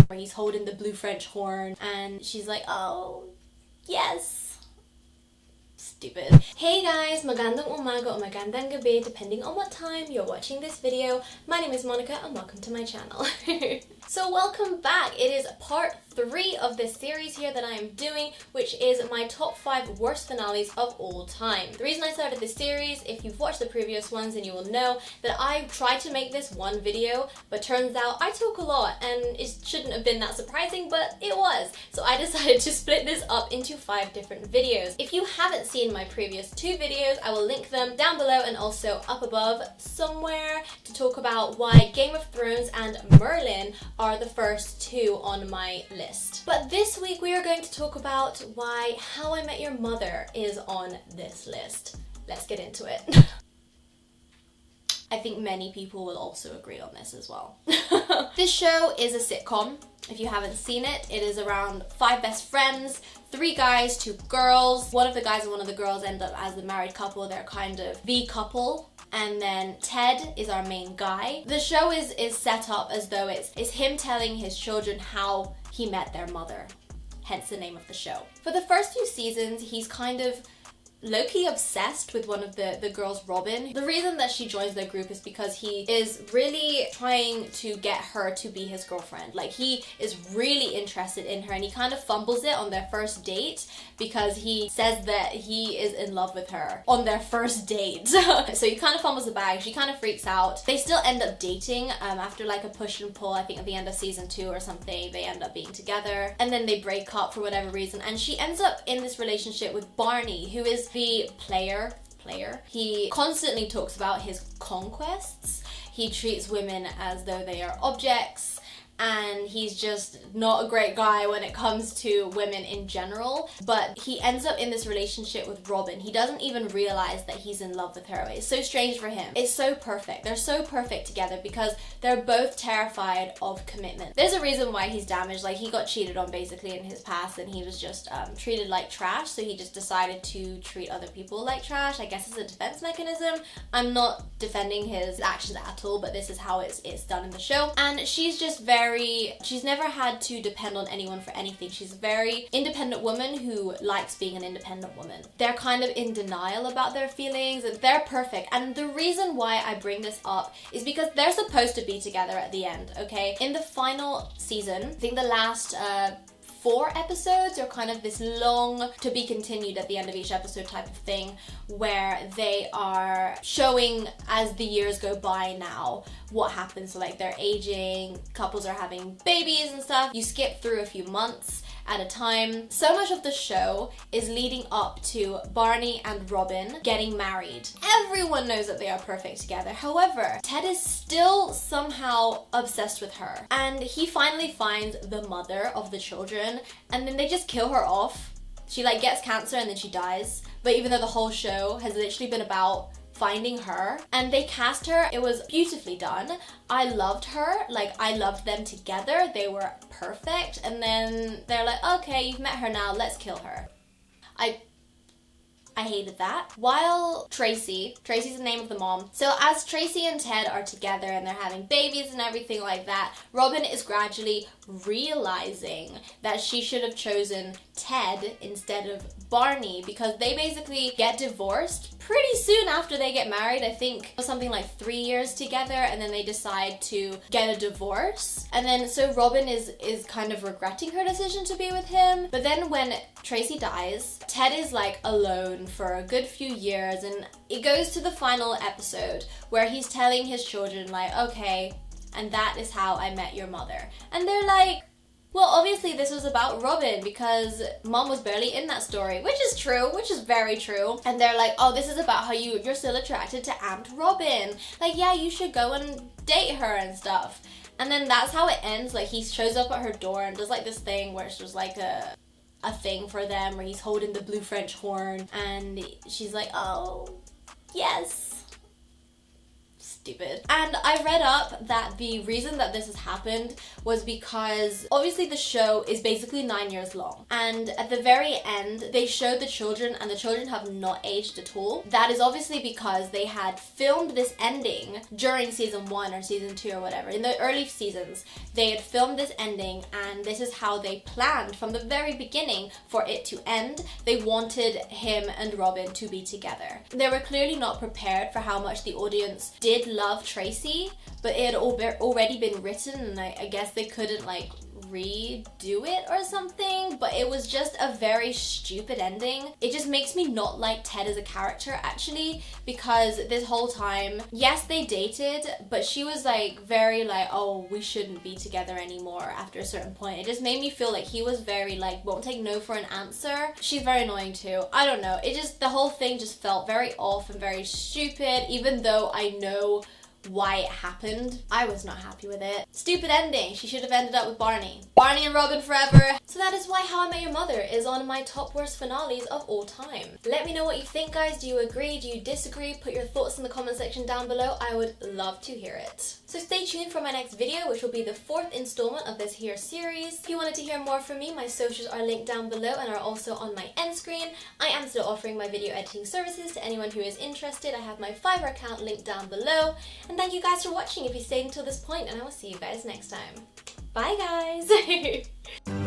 where he's holding the blue French horn and she's like, oh, yes. Stupid. Hey guys, magandang umaga o magandang gabi depending on what time you're watching this video. My name is Monica and welcome to my channel. So welcome back. It is part 3 of this series here that I am doing, which is my top 5 worst finales of all time. The reason I started this series, if you've watched the previous ones, then you will know that I tried to make this one video, but turns out I talk a lot and it shouldn't have been that surprising, but it was. So I decided to split this up into 5 different videos. If you haven't seen my previous 2 videos, I will link them down below and also up above somewhere to talk about why Game of Thrones and Merlin are the first 2 on my list. But this week we are going to talk about why How I Met Your Mother is on this list. Let's get into it. I think many people will also agree on this as well. This show is a sitcom. If you haven't seen it, it is around 5 best friends, 3 guys, 2 girls. One of the guys and one of the girls end up as the married couple. They're kind of the couple. And then Ted is our main guy. The show is set up as though it's him telling his children how he met their mother. Hence the name of the show. For the first few seasons, he's kind of low-key obsessed with one of the girls, Robin. The reason that she joins their group is because he is really trying to get her to be his girlfriend. Like, he is really interested in her and he kind of fumbles it on their first date because he says that he is in love with her on their first date. So he kind of fumbles the bag, she kind of freaks out. They still end up dating after like a push and pull. I think at the end of season 2 or something, they end up being together and then they break up for whatever reason, and she ends up in this relationship with Barney, who is the player. He constantly talks about his conquests. He treats women as though they are objects, and he's just not a great guy when it comes to women in general. But he ends up in this relationship with Robin. He doesn't even realize that he's in love with her. It's so strange for him. It's so perfect. They're so perfect together because they're both terrified of commitment. There's a reason why he's damaged. Like, he got cheated on basically in his past and he was just treated like trash, so he just decided to treat other people like trash. I guess it's a defense mechanism. I'm not defending his actions at all, but this is how it's done in the show. And she's just she's never had to depend on anyone for anything. She's a very independent woman who likes being an independent woman. They're kind of in denial about their feelings and they're perfect. And the reason why I bring this up is because they're supposed to be together at the end, okay? In the final season, I think the last 4 episodes are kind of this long to be continued at the end of each episode type of thing, where they are showing as the years go by now what happens. So like they're aging, couples are having babies and stuff. You skip through a few months at a time. So much of the show is leading up to Barney and Robin getting married. Everyone knows that they are perfect together. However, Ted is still somehow obsessed with her. And he finally finds the mother of the children and then they just kill her off. She like gets cancer and then she dies. But even though the whole show has literally been about finding her, and they cast her, it was beautifully done. I loved her, like I loved them together, they were perfect, and then they're like, okay, you've met her now, let's kill her. I hated that. While Tracy's the name of the mom. So as Tracy and Ted are together and they're having babies and everything like that, Robin is gradually realizing that she should have chosen Ted instead of Barney because they basically get divorced pretty soon after they get married. I think something like 3 years together, and then they decide to get a divorce. And then so Robin is kind of regretting her decision to be with him. But then when Tracy dies, Ted is like alone for a good few years, and it goes to the final episode where he's telling his children like, okay, and that is how I met your mother. And they're like, well, obviously this was about Robin because mom was barely in that story, which is true, which is very true. And they're like, oh, this is about how you're still attracted to Aunt Robin. Like, yeah, you should go and date her and stuff. And then that's how it ends. Like, he shows up at her door and does like this thing where it's just like a thing for them where he's holding the blue French horn and she's like, oh, yes. stupid. And I read up that the reason that this has happened was because obviously the show is basically 9 years long, and at the very end they showed the children, and the children have not aged at all. That is obviously because they had filmed this ending during season 1 or season 2 or whatever. In the early seasons they had filmed this ending, and this is how they planned from the very beginning for it to end. They wanted him and Robin to be together. They were clearly not prepared for how much the audience did love Tracy, but it had already been written, and I guess they couldn't like redo it or something, but it was just a very stupid ending. It just makes me not like Ted as a character actually, because this whole time, yes, they dated, but she was like very like, oh, we shouldn't be together anymore after a certain point. It just made me feel like he was very like, won't take no for an answer. She's very annoying too. I don't know, it just, the whole thing just felt very off and very stupid, even though I know why it happened. I was not happy with it. Stupid ending. She should have ended up with Barney. Barney and Robin forever. So that is why How I Met Your Mother is on my top worst finales of all time. Let me know what you think, guys. Do you agree? Do you disagree? Put your thoughts in the comment section down below. I would love to hear it. So stay tuned for my next video, which will be the 4th installment of this here series. If you wanted to hear more from me, my socials are linked down below and are also on my end screen. I am still offering my video editing services to anyone who is interested. I have my Fiverr account linked down below. And thank you guys for watching if you stayed until this point, and I will see you guys next time. Bye guys!